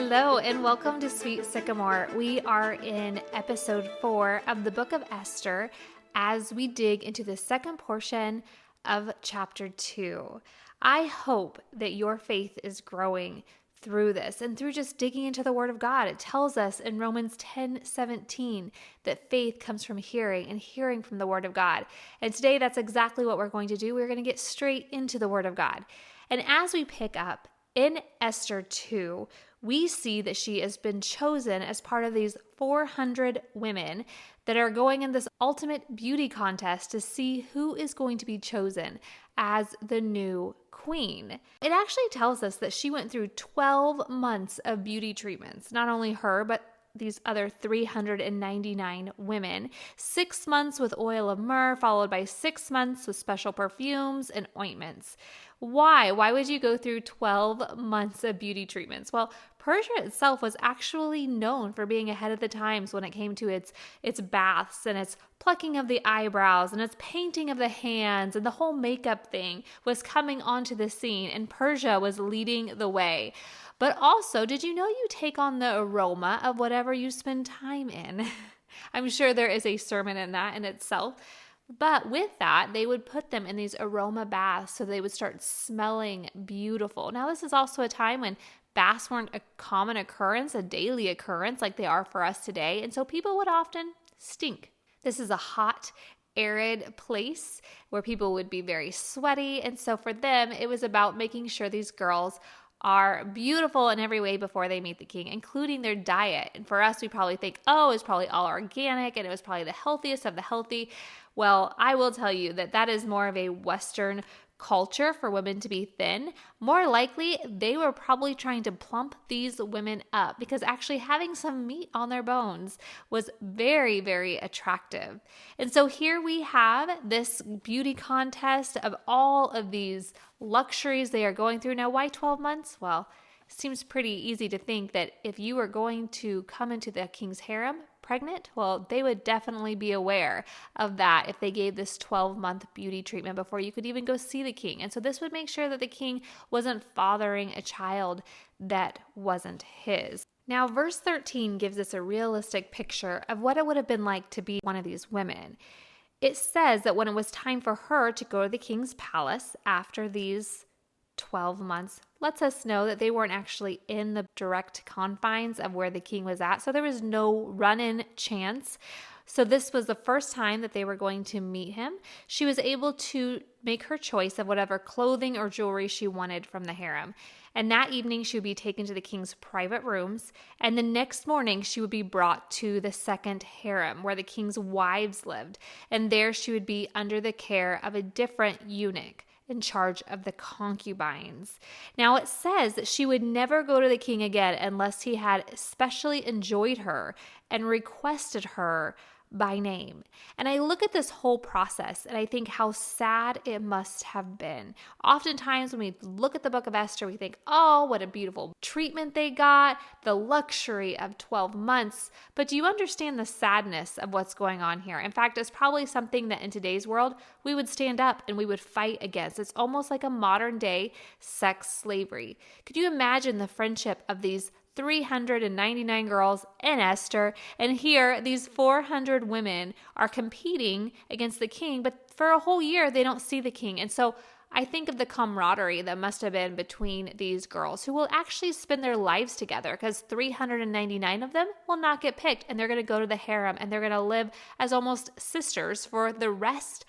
Hello and welcome to Sweet Sycamore. We are in episode 4 of the book of Esther as we dig into the second portion of chapter 2. I hope that your faith is growing through this and through just digging into the Word of God. It tells us in Romans 10:17 that faith comes from hearing and hearing from the Word of God. And today that's exactly what we're going to do. We're going to get straight into the Word of God. And as we pick up in Esther 2, we see that she has been chosen as part of these 400 women that are going in this ultimate beauty contest to see who is going to be chosen as the new queen. It actually tells us that she went through 12 months of beauty treatments. Not only her, but these other 399 women. 6 months with oil of myrrh, followed by 6 months with special perfumes and ointments. Why? Why would you go through 12 months of beauty treatments? Well, Persia itself was actually known for being ahead of the times when it came to its baths and its plucking of the eyebrows and its painting of the hands, and the whole makeup thing was coming onto the scene, and Persia was leading the way. But also, did you know you take on the aroma of whatever you spend time in? I'm sure there is a sermon in that in itself. But with that, they would put them in these aroma baths so they would start smelling beautiful. Now, this is also a time when baths weren't a common occurrence, a daily occurrence like they are for us today. And so people would often stink. This is a hot, arid place where people would be very sweaty. And so for them, it was about making sure these girls are beautiful in every way before they meet the king, including their diet. And for us, we probably think, oh, it's probably all organic and it was probably the healthiest of the healthy. Well, I will tell you that that is more of a Western culture for women to be thin. More likely, they were probably trying to plump these women up because actually having some meat on their bones was very, very attractive. And so here we have this beauty contest of all of these luxuries they are going through. Now, why 12 months? Well, it seems pretty easy to think that if you were going to come into the king's harem pregnant, well, they would definitely be aware of that if they gave this 12-month beauty treatment before you could even go see the king. And so this would make sure that the king wasn't fathering a child that wasn't his. Now, verse 13 gives us a realistic picture of what it would have been like to be one of these women. It says that when it was time for her to go to the king's palace after these 12 months, lets us know that they weren't actually in the direct confines of where the king was at. So there was no run-in chance. So this was the first time that they were going to meet him. She was able to make her choice of whatever clothing or jewelry she wanted from the harem. And that evening, she would be taken to the king's private rooms. And the next morning, she would be brought to the second harem, where the king's wives lived. And there she would be under the care of a different eunuch in charge of the concubines. Now it says that she would never go to the king again unless he had especially enjoyed her and requested her by name. And I look at this whole process and I think how sad it must have been. Oftentimes when we look at the book of Esther, we think, oh, what a beautiful treatment they got, the luxury of 12 months. But do you understand the sadness of what's going on here? In fact, it's probably something that in today's world, we would stand up and we would fight against. It's almost like a modern day sex slavery. Could you imagine the friendship of these 399 girls in Esther, and here these 400 women are competing against the king, but for a whole year they don't see the king. And so I think of the camaraderie that must have been between these girls who will actually spend their lives together, because 399 of them will not get picked, and they're going to go to the harem and they're going to live as almost sisters for the rest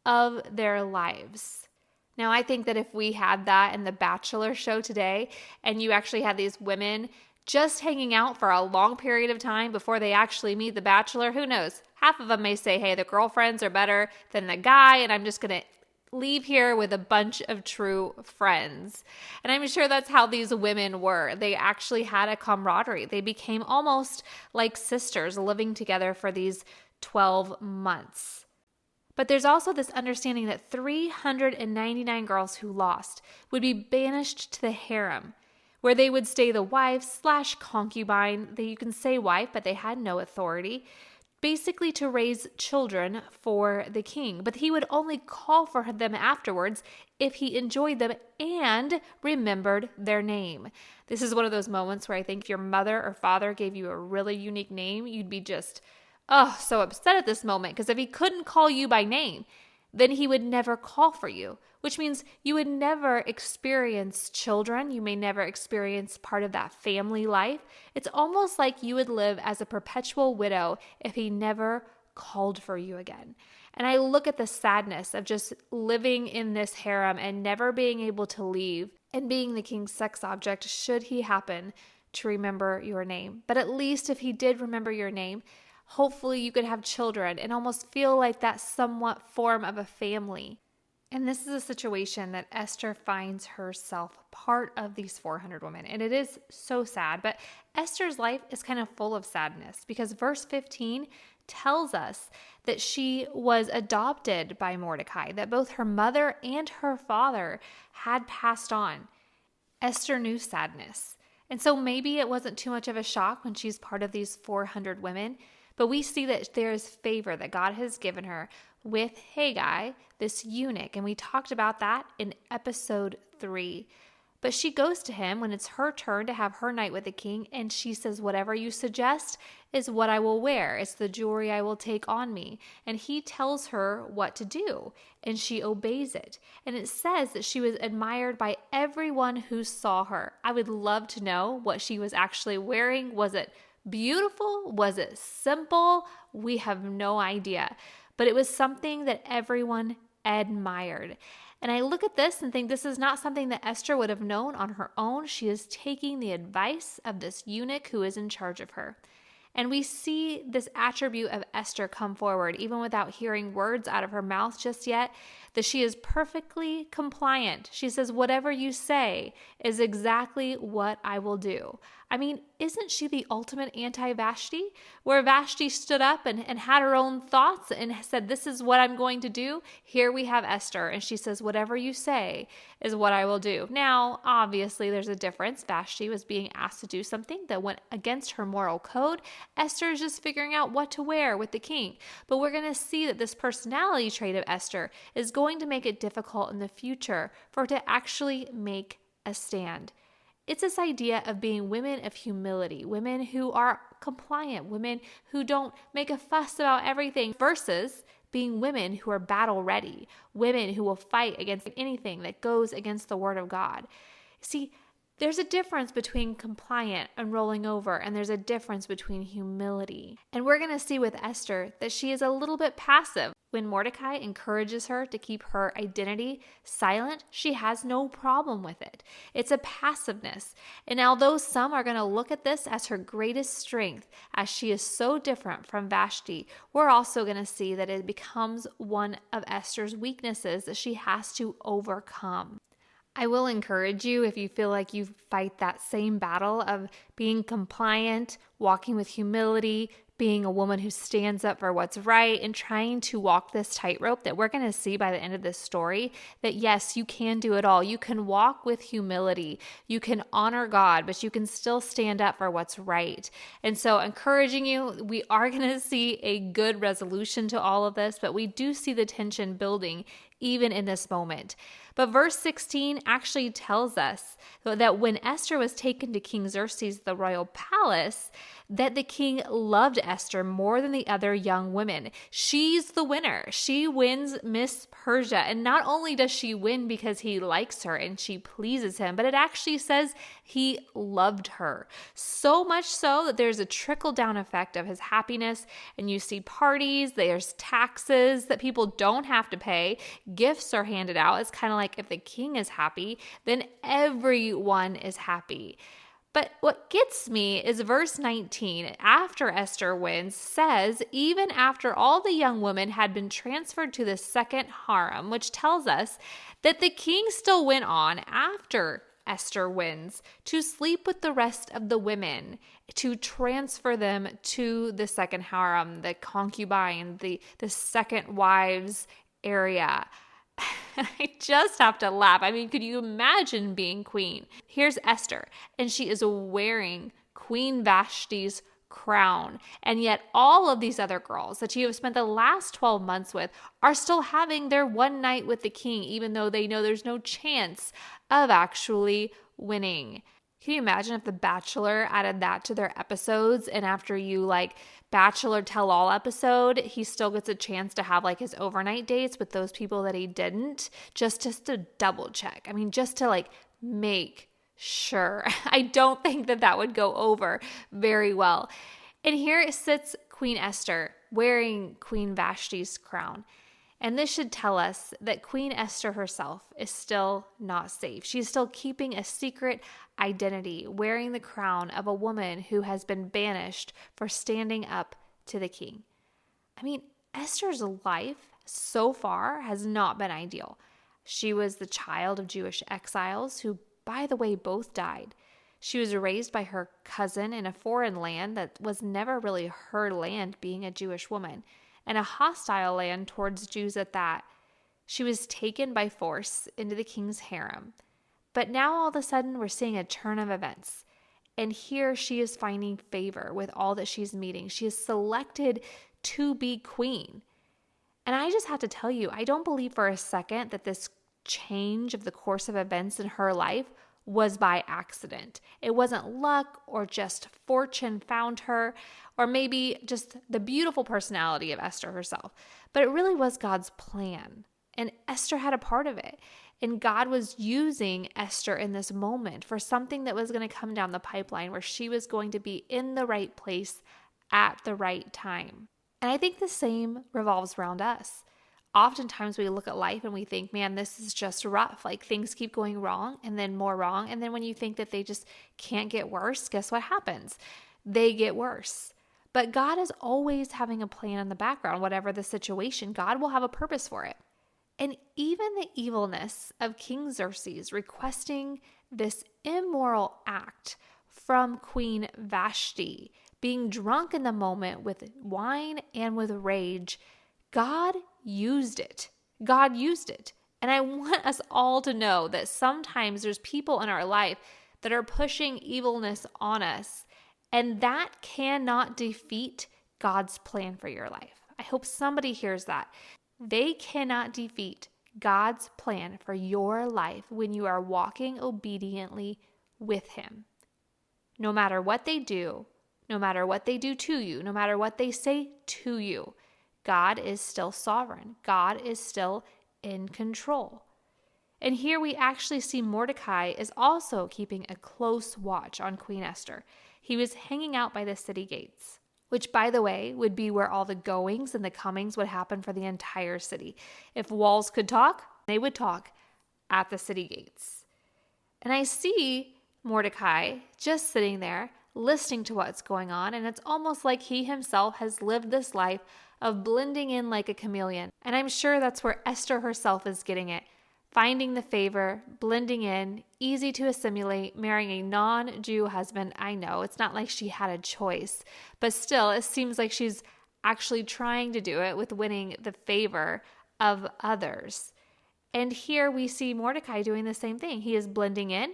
of their lives. Now, I think that if we had that in the Bachelor show today, and you actually had these women just hanging out for a long period of time before they actually meet the bachelor, who knows? Half of them may say, hey, the girlfriends are better than the guy, and I'm just going to leave here with a bunch of true friends. And I'm sure that's how these women were. They actually had a camaraderie. They became almost like sisters living together for these 12 months. But there's also this understanding that 399 girls who lost would be banished to the harem, where they would stay the wife/concubine. You can say wife, but they had no authority, basically to raise children for the king. But he would only call for them afterwards if he enjoyed them and remembered their name. This is one of those moments where I think if your mother or father gave you a really unique name, you'd be just, so upset at this moment, because if he couldn't call you by name, then he would never call for you, which means you would never experience children. You may never experience part of that family life. It's almost like you would live as a perpetual widow if he never called for you again. And I look at the sadness of just living in this harem and never being able to leave and being the king's sex object should he happen to remember your name. But at least if he did remember your name, hopefully you could have children and almost feel like that somewhat form of a family. And this is a situation that Esther finds herself part of these 400 women. And it is so sad, but Esther's life is kind of full of sadness because verse 15 tells us that she was adopted by Mordecai, that both her mother and her father had passed on. Esther knew sadness. And so maybe it wasn't too much of a shock when she's part of these 400 women, but we see that there is favor that God has given her with Haggai, this eunuch. And we talked about that in episode 3. But she goes to him when it's her turn to have her night with the king, and she says, whatever you suggest is what I will wear. It's the jewelry I will take on me. And he tells her what to do, and she obeys it. And it says that she was admired by everyone who saw her. I would love to know what she was actually wearing. Was it beautiful? Was it simple? We have no idea. But it was something that everyone admired. And I look at this and think this is not something that Esther would have known on her own. She is taking the advice of this eunuch who is in charge of her. And we see this attribute of Esther come forward, even without hearing words out of her mouth just yet, that she is perfectly compliant. She says, whatever you say is exactly what I will do. I mean, isn't she the ultimate anti-Vashti? Where Vashti stood up and had her own thoughts and said, this is what I'm going to do. Here we have Esther, and she says, whatever you say is what I will do. Now, obviously, there's a difference. Vashti was being asked to do something that went against her moral code. Esther is just figuring out what to wear with the king. But we're going to see that this personality trait of Esther is going to make it difficult in the future for her to actually make a stand. It's this idea of being women of humility, women who are compliant, women who don't make a fuss about everything, versus being women who are battle ready, women who will fight against anything that goes against the word of God. See, there's a difference between compliant and rolling over, and there's a difference between humility. And we're going to see with Esther that she is a little bit passive. When Mordecai encourages her to keep her identity silent, she has no problem with it. It's a passiveness. And although some are going to look at this as her greatest strength, as she is so different from Vashti, we're also going to see that it becomes one of Esther's weaknesses that she has to overcome. I will encourage you, if you feel like you fight that same battle of being compliant, walking with humility, being a woman who stands up for what's right, and trying to walk this tightrope that we're going to see by the end of this story, that yes, you can do it all. You can walk with humility. You can honor God, but you can still stand up for what's right. And so encouraging you, we are going to see a good resolution to all of this, but we do see the tension building even in this moment. But verse 16 actually tells us that when Esther was taken to King Xerxes, the royal palace, that the king loved Esther more than the other young women. She's the winner. She wins Miss Persia. And not only does she win because he likes her and she pleases him, but it actually says he loved her. So much so that there's a trickle-down effect of his happiness. And you see parties, there's taxes that people don't have to pay. Gifts are handed out. It's kind of like if the king is happy, then everyone is happy. But what gets me is verse 19, after Esther wins, says, even after all the young women had been transferred to the second harem, which tells us that the king still went on after Esther wins to sleep with the rest of the women, to transfer them to the second harem, the concubine, the second wives area. I just have to laugh. I mean, could you imagine being queen? Here's Esther, and she is wearing Queen Vashti's crown. And yet all of these other girls that you have spent the last 12 months with are still having their one night with the king, even though they know there's no chance of actually winning. Can you imagine if The Bachelor added that to their episodes, and after you like Bachelor Tell All episode, he still gets a chance to have like his overnight dates with those people that he didn't, just to double check. I mean, just to like make sure. I don't think that would go over very well. And here sits Queen Esther wearing Queen Vashti's crown. And this should tell us that Queen Esther herself is still not safe. She's still keeping a secret identity, wearing the crown of a woman who has been banished for standing up to the king. I mean, Esther's life so far has not been ideal. She was the child of Jewish exiles who, by the way, both died. She was raised by her cousin in a foreign land that was never really her land, being a Jewish woman, and a hostile land towards Jews at that. She was taken by force into the king's harem. But now all of a sudden we're seeing a turn of events. And here she is finding favor with all that she's meeting. She is selected to be queen. And I just have to tell you, I don't believe for a second that this change of the course of events in her life was by accident. It wasn't luck or just fortune found her, or maybe just the beautiful personality of Esther herself. But it really was God's plan. And Esther had a part of it. And God was using Esther in this moment for something that was going to come down the pipeline, where she was going to be in the right place at the right time. And I think the same revolves around us. Oftentimes we look at life and we think, man, this is just rough. Like things keep going wrong and then more wrong. And then when you think that they just can't get worse, guess what happens? They get worse. But God is always having a plan in the background. Whatever the situation, God will have a purpose for it. And even the evilness of King Xerxes requesting this immoral act from Queen Vashti, being drunk in the moment with wine and with rage, God used it. God used it. And I want us all to know that sometimes there's people in our life that are pushing evilness on us, and that cannot defeat God's plan for your life. I hope somebody hears that. They cannot defeat God's plan for your life when you are walking obediently with Him. No matter what they do, no matter what they do to you, no matter what they say to you, God is still sovereign. God is still in control. And here we actually see Mordecai is also keeping a close watch on Queen Esther. He was hanging out by the city gates, which, by the way, would be where all the goings and the comings would happen for the entire city. If walls could talk, they would talk at the city gates. And I see Mordecai just sitting there listening to what's going on, and it's almost like he himself has lived this life of blending in like a chameleon. And I'm sure that's where Esther herself is getting it. Finding the favor, blending in, easy to assimilate, marrying a non-Jew husband. I know it's not like she had a choice, but still it seems like she's actually trying to do it with winning the favor of others. And here we see Mordecai doing the same thing. He is blending in.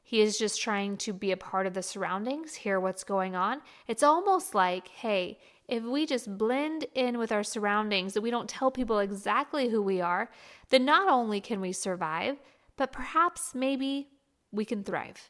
He is just trying to be a part of the surroundings, hear what's going on. It's almost like, hey, if we just blend in with our surroundings and we don't tell people exactly who we are, then not only can we survive, but perhaps maybe we can thrive.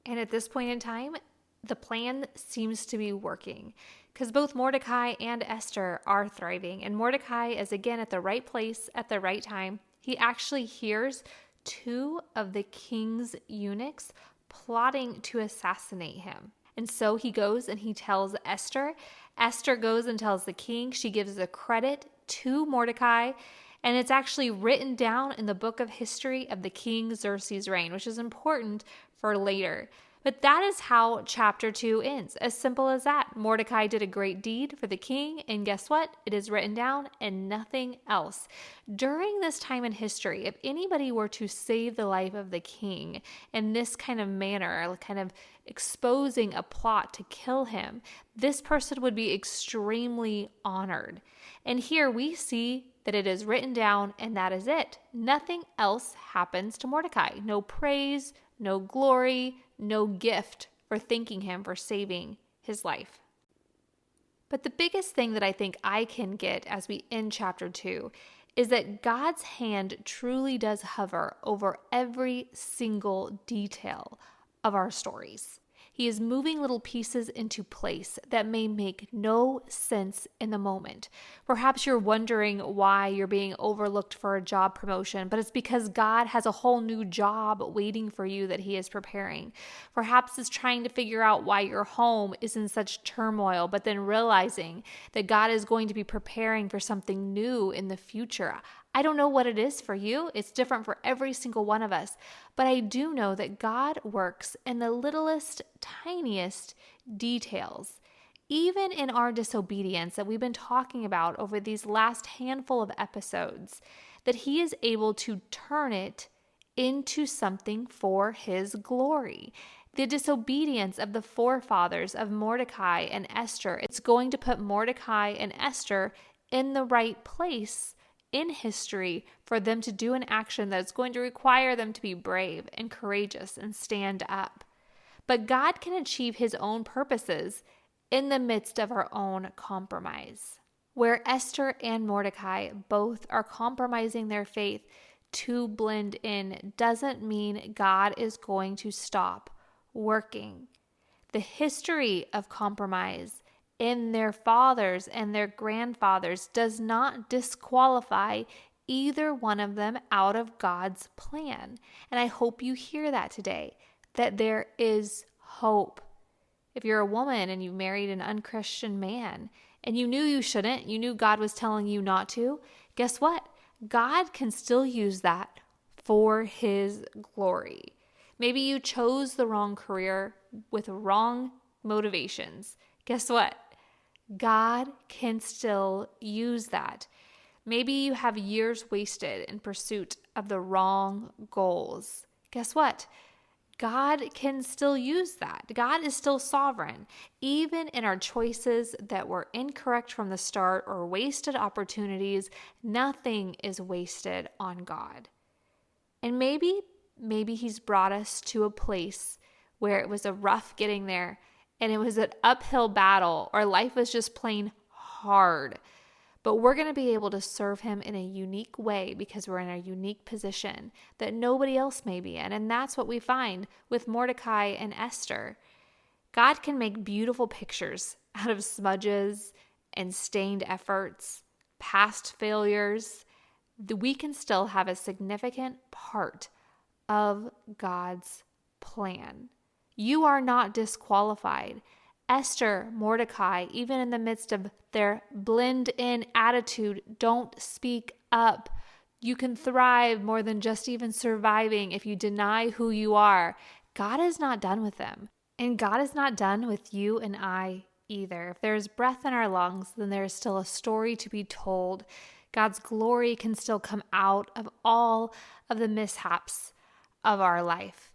And at this point in time, the plan seems to be working because both Mordecai and Esther are thriving. And Mordecai is again at the right place at the right time. He actually hears two of the king's eunuchs plotting to assassinate him. And so he goes and he tells Esther. Esther goes and tells the king. She gives the credit to Mordecai. And it's actually written down in the book of history of the King Xerxes' reign, which is important for later. But that is how chapter 2 ends. As simple as that. Mordecai did a great deed for the king, and guess what? It is written down and nothing else. During this time in history, if anybody were to save the life of the king in this kind of manner, kind of exposing a plot to kill him, this person would be extremely honored. And here we see that it is written down and that is it. Nothing else happens to Mordecai. No praise, no glory, no gift for thanking him for saving his life. But the biggest thing that I think I can get as we end chapter 2 is that God's hand truly does hover over every single detail of our stories. He is moving little pieces into place that may make no sense in the moment. Perhaps you're wondering why you're being overlooked for a job promotion, but it's because God has a whole new job waiting for you that He is preparing. Perhaps it's trying to figure out why your home is in such turmoil, but then realizing that God is going to be preparing for something new in the future. I don't know what it is for you. It's different for every single one of us. But I do know that God works in the littlest, tiniest details. Even in our disobedience that we've been talking about over these last handful of episodes, that He is able to turn it into something for His glory. The disobedience of the forefathers of Mordecai and Esther, it's going to put Mordecai and Esther in the right place in history for them to do an action that's going to require them to be brave and courageous and stand up. But God can achieve His own purposes in the midst of our own compromise. Where Esther and Mordecai both are compromising their faith to blend in doesn't mean God is going to stop working. The history of compromise in their fathers and their grandfathers does not disqualify either one of them out of God's plan. And I hope you hear that today, that there is hope. If you're a woman and you married an unchristian man and you knew you shouldn't, you knew God was telling you not to, guess what? God can still use that for His glory. Maybe you chose the wrong career with wrong motivations. Guess what? God can still use that. Maybe you have years wasted in pursuit of the wrong goals. Guess what? God can still use that. God is still sovereign. Even in our choices that were incorrect from the start or wasted opportunities, nothing is wasted on God. And maybe He's brought us to a place where it was a rough getting there and it was an uphill battle, or life was just plain hard. But we're going to be able to serve Him in a unique way because we're in a unique position that nobody else may be in. And that's what we find with Mordecai and Esther. God can make beautiful pictures out of smudges and stained efforts, past failures. We can still have a significant part of God's plan. You are not disqualified. Esther, Mordecai, even in the midst of their blend-in attitude, don't speak up. You can thrive more than just even surviving if you deny who you are. God is not done with them. And God is not done with you and I either. If there's breath in our lungs, then there is still a story to be told. God's glory can still come out of all of the mishaps of our life.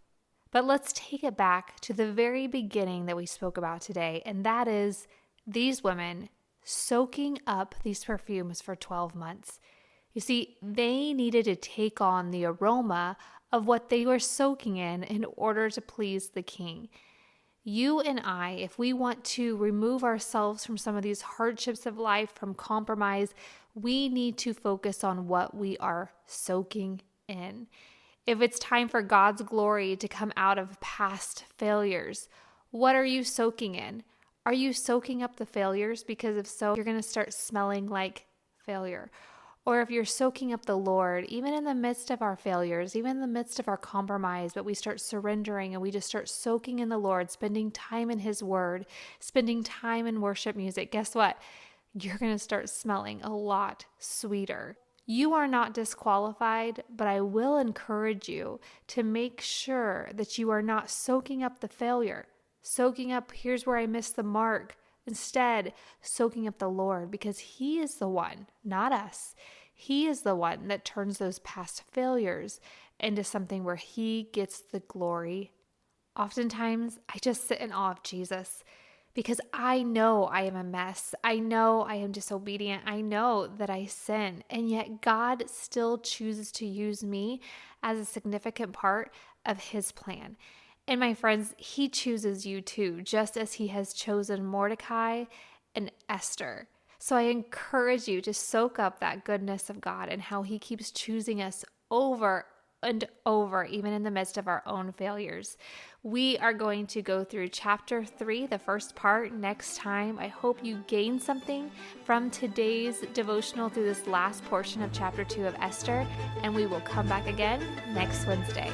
But let's take it back to the very beginning that we spoke about today, and that is these women soaking up these perfumes for 12 months. You see, they needed to take on the aroma of what they were soaking in order to please the king. You and I, if we want to remove ourselves from some of these hardships of life, from compromise, we need to focus on what we are soaking in. If it's time for God's glory to come out of past failures, what are you soaking in? Are you soaking up the failures? Because if so, you're going to start smelling like failure. Or if you're soaking up the Lord, even in the midst of our failures, even in the midst of our compromise, but we start surrendering and we just start soaking in the Lord, spending time in His Word, spending time in worship music, guess what? You're going to start smelling a lot sweeter. You are not disqualified, but I will encourage you to make sure that you are not soaking up the failure, soaking up, here's where I missed the mark. Instead, soaking up the Lord, because He is the one, not us. He is the one that turns those past failures into something where He gets the glory. Oftentimes, I just sit in awe of Jesus, because I know I am a mess. I know I am disobedient. I know that I sin. And yet God still chooses to use me as a significant part of His plan. And my friends, He chooses you too, just as He has chosen Mordecai in Esther. So I encourage you to soak up that goodness of God and how he keeps choosing us over and over, even in the midst of our own failures. We are going to go through chapter 3, the first part, next time. I hope you gain something from today's devotional through this last portion of chapter 2 of Esther, and we will come back again next Wednesday.